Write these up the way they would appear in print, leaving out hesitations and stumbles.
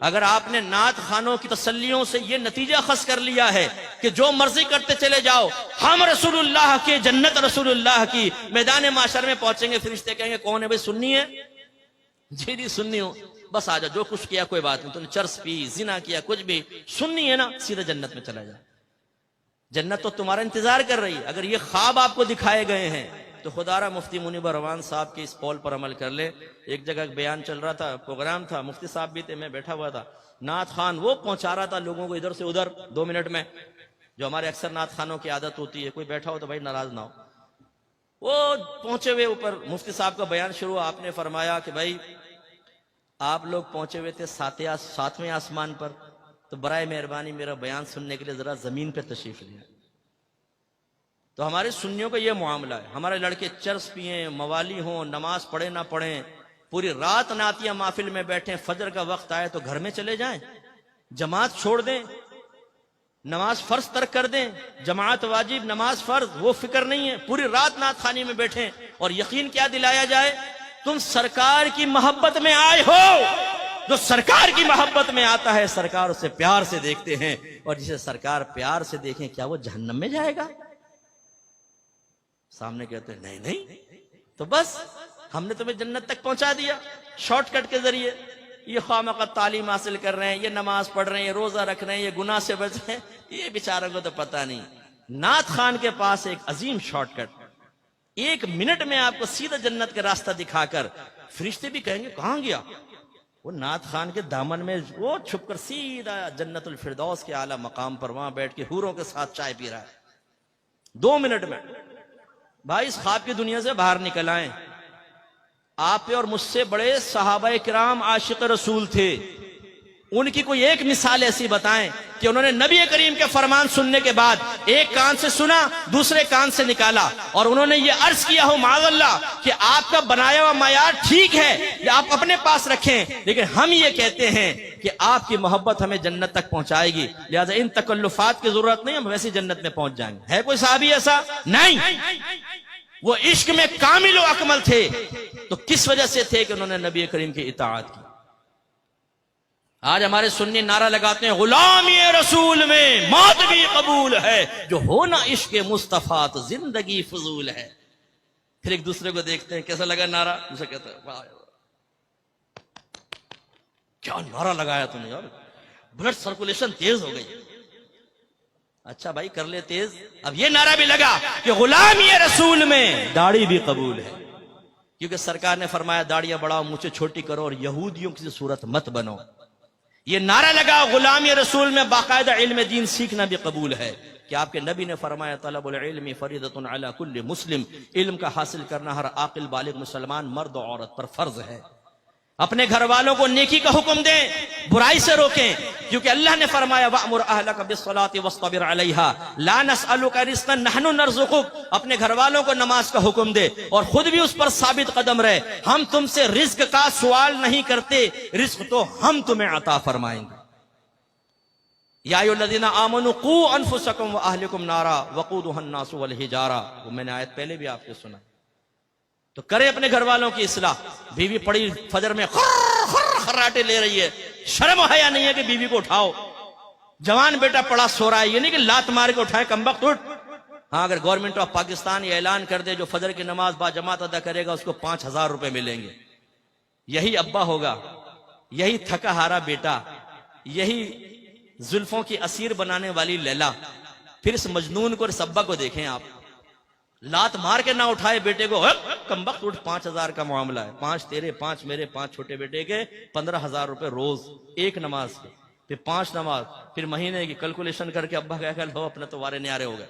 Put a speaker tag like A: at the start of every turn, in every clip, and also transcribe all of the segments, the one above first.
A: अगर आपने नात खानों की तसल्लियों से ये नतीजा खस कर लिया है कि जो मर्जी करते चले जाओ, हम रसूलुल्लाह के, जन्नत रसूलुल्लाह की, मैदान माशर में पहुंचेंगे, फरिश्ते कहेंगे कौन है भाई, सुन्नी है? जी जी सुन्नी हो, बस आ जाओ, जो कुछ किया कोई बात नहीं, तूने चर्स पी, जिना किया, कुछ भी, सुन्नी है ना, सीधे जन्नत में चला जा। जन्नत तो तुम्हारा इंतजार कर रही है। अगर ये ख्वाब आपको दिखाए गए हैं तो खुदारा मुफ्ती मुनीब रवान साहब के इस कौल पर अमल कर ले। एक जगह बयान चल रहा था, प्रोग्राम था, मुफ्ती साहब भी थे, मैं बैठा हुआ था, नात खान वो पहुंचा रहा था लोगों को इधर से उधर 2 मिनट में, जो हमारे अक्सर नात खानों की आदत होती है, कोई बैठा हो तो भाई नाराज ना हो। वो पहुंचे हुए ऊपर मुफ्ती साहब का बयान शुरू हुआ, आपने फरमाया कि भाई आप लोग पहुंचे हुए थे 7वें आसमान पर, तो बराए मेहरबानी मेरा बयान सुनने के लिए जरा जमीन पे तशरीफ लिया। तो हमारे सुन्नियों का यह मामला है, हमारे लड़के चर्स पिए, मवाली हों, नमाज पढ़े ना पढ़े, पूरी रात नातिया महफिल में बैठे, फजर का वक्त आए तो घर में चले जाएं, जमात छोड़ दें, नमाज फर्ज तर्क कर दें, जमात वाजिब नमाज फर्ज, वो फिक्र नहीं है, पूरी रात नात खानी में बैठे, और यकीन क्या दिलाया जाए, तुम सरकार की मोहब्बत में आए हो। जो सरकार की मोहब्बत में आता है सरकार उसे प्यार से देखते हैं, और जिसे सरकार प्यार से देखें क्या वो जहन्नम में जाएगा? सामने कहते हैं नहीं नहीं, तो बस हमने तुम्हें जन्नत तक पहुंचा दिया शॉर्टकट के जरिए। ये खामखा तालीम हासिल कर रहे हैं, ये नमाज पढ़ रहे हैं, ये रोजा रख रहे हैं, ये गुनाह से बच रहे हैं, ये बेचारों को तो पता नहीं। नात खान के पास एक अजीम शॉर्टकट, 1 मिनट में आपको सीधा जन्नत का रास्ता दिखाकर, फरिश्ते भी कहेंगे कहां गया वो, नात खान के दामन में वो छुपकर सीधा जन्नतुल फिरदौस के आला मकाम पर वहां बैठ के हूरों के साथ चाय पी रहा है 2 मिनट में। भाई इस ख्वाब की दुनिया से बाहर निकल आए। आप और मुझसे बड़े सहाबाए किराम आशिक रसूल थे, उनकी कोई एक मिसाल ऐसी बताएं कि उन्होंने नबी करीम के फरमान सुनने के बाद एक कान से सुना, दूसरे कान से निकाला, और उन्होंने ये अर्ज किया हो माज़अल्लाह कि आपका बनाया हुआ मायार ठीक है, ये आप अपने पास रखें, लेकिन हम ये कहते हैं कि आपकी मोहब्बत हमें जन्नत तक पहुंचाएगी, लिहाजा इन तकल्लुफात की जरूरत नहीं, हम वैसी जन्नत में पहुंच जाएंगे। है कोई साहबी ऐसा? नहीं। वो इश्क में कामिल व अकमल थे, तो किस वजह से थे कि उन्होंने नबी करीम की इताअत की। आज हमारे सुन्नी नारा लगाते हैं गुलामी रसूल में मौत भी कबूल है, जो हो ना इश्क मुस्तफा तो जिंदगी फजूल है। फिर एक दूसरे को देखते हैं कैसा लगा नारा, उसे कहते हैं वाह क्या नारा लगाया तुमने यार, ब्लड सर्कुलेशन तेज हो गई। अच्छा भाई कर ले तेज। अब ये नारा भी लगा कि गुलामी रसूल में दाढ़ी भी कबूल है, क्योंकि सरकार ने फरमाया दाढ़ियां बढ़ाओ, मुझे छोटी करो, और यहूदियों की सूरत मत बनो। ये नारा लगा गुलामी रसूल में बाकायदा इल्म दीन सीखना भी कबूल है, कि आपके नबी ने फरमाया तलबुल इल्मी फरीदतुन अला कुल्ली मुस्लिम, इल्म का हासिल करना हर आकिल बालिग मुसलमान मर्द और औरत पर फर्ज है। अपने घर वालों को नेकी का हुक्म दें, बुराई से रोकें, क्योंकि अल्लाह ने फरमाया वअमुर अहलका बिस्सलाति वस्तबिर अलैहा ला नसअलुका रिज़्क़न नहनु नरज़ुकुक। अपने घर वालों को नमाज का हुक्म दे और खुद भी उस पर साबित कदम रहे, हम तुमसे रिज्क का सवाल नहीं करते, रिज्क तो हम तुम्हें अता फरमाएंगे। या अय्युहल्लज़ीना आमनू कू अनफुसकुम व अहलिकुम नारा वक़ूदुहा अन्नासु वल हिजारा, वो मैंने आयत पहले भी आपको सुना। तो करें अपने घर वालों की इस्लाह। बीवी पड़ी फजर में खर्राटे ले रही है, शर्म हया नहीं है कि बीवी को उठाओ। जवान बेटा पड़ा सो रहा है, ये नहीं कि लात मार के उठाए कमबख्त उठ। हाँ, अगर गवर्नमेंट ऑफ पाकिस्तान ये ऐलान कर दे जो फजर की नमाज बाजमात अदा करेगा उसको 5000 रुपए मिलेंगे, यही अब्बा होगा, यही थका हारा बेटा, यही जुल्फों की असीर बनाने वाली लैला। फिर इस मजनून को और इस अब्बा को देखें आप, लात मार के ना उठाए बेटे को, कमबख्त उठ, 5000 का मामला है, 5 तेरे 5 मेरे 5 छोटे बेटे के 15000 रुपए रोज, एक नमाज के, फिर 5 नमाज, फिर महीने की कैलकुलेशन करके अब्बा क्या कल हो अपने तो वारे न्यारे हो गए।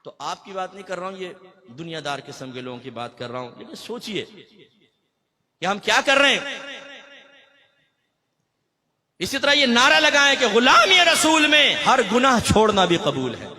A: तो आपकी बात नहीं कर रहा हूं, ये दुनियादार किस्म के लोगों की बात कर रहा हूं। लेकिन सोचिए कि हम क्या कर रहे हैं। इसी तरह ये नारा लगाएं कि गुलामी रसूल में हर गुनाह छोड़ना भी कबूल है,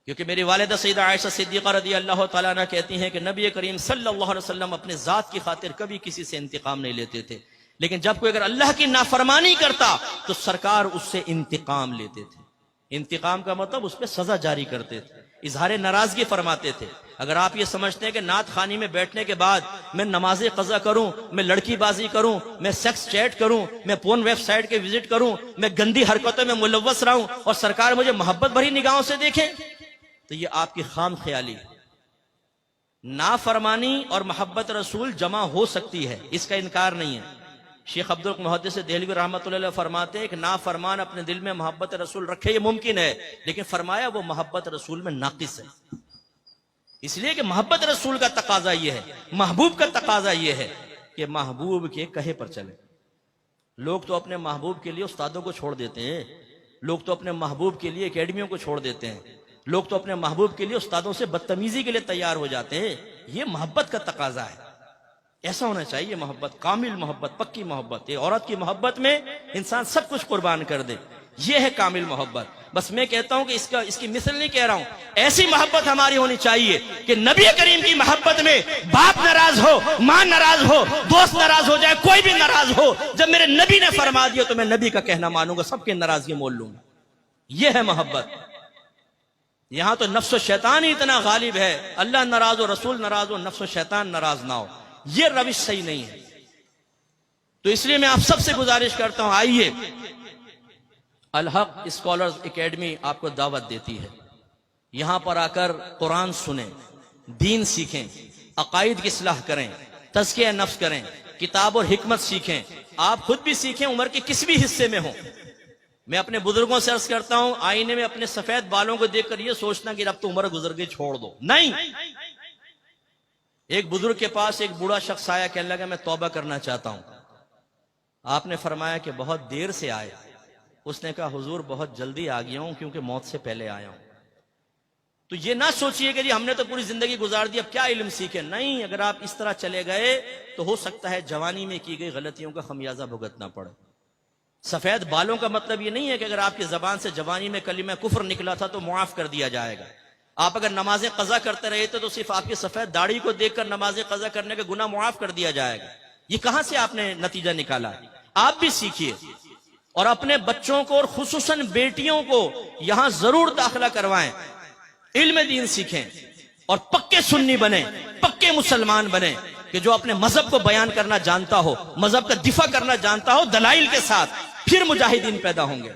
A: क्योंकि मेरी वालिदा सैयदा आयशा सिद्दीक़ा रज़ियल्लाहु तआला अन्हा कहती हैं कि नबी करीम सल्लल्लाहु अलैहि वसल्लम अपने जात की खातिर कभी किसी से इंतकाम नहीं लेते थे, लेकिन जब कोई अगर अल्लाह की नाफरमानी करता तो सरकार उससे इंतकाम लेते थे। इंतकाम का मतलब उस पर सजा जारी करते थे। इजहार नाराजगी फरमाते थे। अगर आप ये समझते हैं कि नात खानी में बैठने के बाद मैं नमाज़े कज़ा करूं, मैं लड़कीबाजी करूं, मैं सेक्स चैट करूं, मैं पोर्न वेबसाइट के विजिट करूं, मैं गंदी हरकतों में मुलव्वस रहूं और सरकार मुझे मोहब्बत भरी निगाहों से देखे, तो ये आपकी खाम ख्याली है। नाफरमानी और मोहब्बत रसूल जमा हो सकती है, इसका इनकार नहीं है। शेख अब्दुल मुहद्दिस देहलवी रहमतुल्लाह अलैह फरमाते हैं कि नाफरमान अपने दिल में मोहब्बत रसूल रखे, ये मुमकिन है, लेकिन फरमाया वो मोहब्बत रसूल में नाकिस है। इसलिए कि मोहब्बत रसूल का तकाजा ये है, महबूब का तकाजा ये है कि महबूब के कहे पर चले। लोग तो अपने महबूब के लिए उस्तादों को छोड़ देते हैं, लोग तो अपने महबूब के लिए एकेडमियों को छोड़ देते हैं, लोग तो अपने महबूब के लिए उस्तादों से बदतमीजी के लिए तैयार हो जाते हैं। ये मोहब्बत का तकाजा है, ऐसा होना चाहिए मोहब्बत, कामिल मोहब्बत, पक्की मोहब्बत। ये औरत की मोहब्बत में इंसान सब कुछ कुर्बान कर दे, ये है कामिल मोहब्बत। बस मैं कहता हूं कि इसकी मिसल नहीं कह रहा हूं, ऐसी मोहब्बत हमारी होनी चाहिए कि नबी करीम की मोहब्बत में बाप नाराज हो, मां नाराज हो, दोस्त नाराज हो जाए, कोई भी नाराज हो, जब मेरे नबी ने फरमा दिया तो मैं नबी का कहना मानूंगा, सबके नाराजगी मोल लूंगा। यह है मोहब्बत। यहां तो नफ्स शैतान ही इतना गालिब है, अल्लाह नाराज हो, रसूल नाराज हो, नफ्स शैतान नाराज ना हो, यह रविश सही नहीं है। तो इसलिए मैं आप सबसे गुजारिश करता हूं, आइए, अल हक स्कॉलर्स एकेडमी आपको दावत देती है, यहां पर आकर कुरान सुने, दीन सीखें, अकायद की इस्लाह करें, तज़किया नफ्स करें, किताब और हिकमत सीखें, आप खुद भी सीखें, उम्र के किसी भी हिस्से में हो। मैं अपने बुजुर्गों से अर्ज करता हूं, आईने में अपने सफेद बालों को देखकर यह सोचना कि अब तो उम्र गुजर गई, छोड़ दो, नहीं। एक बुजुर्ग के पास एक बूढ़ा शख्स आया, कहने लगा मैं तौबा करना चाहता हूं। आपने फरमाया कि बहुत देर से आए। उसने कहा हुजूर बहुत जल्दी आ गया हूं क्योंकि मौत से पहले आया हूं। तो ये ना सोचिए कि जी हमने तो पूरी जिंदगी गुजार दी, अब क्या इल्म सीखे, नहीं। अगर आप इस तरह चले गए तो हो सकता है जवानी में की गई गलतियों का खमियाजा भुगतना पड़े। सफेद बालों का मतलब ये नहीं है कि अगर आपकी जबान से जवानी में कलिमा कुफ्र निकला था तो मुआफ कर दिया जाएगा। आप अगर नमाजें कज़ा करते रहे थे तो सिर्फ आपकी सफेद दाढ़ी को देखकर नमाजें कज़ा करने का गुनाह मुआफ कर दिया जाएगा। ये कहां से आपने नतीजा निकाला? आप भी सीखिए और अपने बच्चों को और खुसूसन बेटियों को यहां जरूर दाखिला करवाएं, इल्म दीन सीखें और पक्के सुन्नी बने, पक्के मुसलमान बने कि जो अपने मजहब को बयान करना जानता हो, मजहब का दिफा करना जानता हो दलाइल के साथ, फिर मुजाहिदीन पैदा होंगे।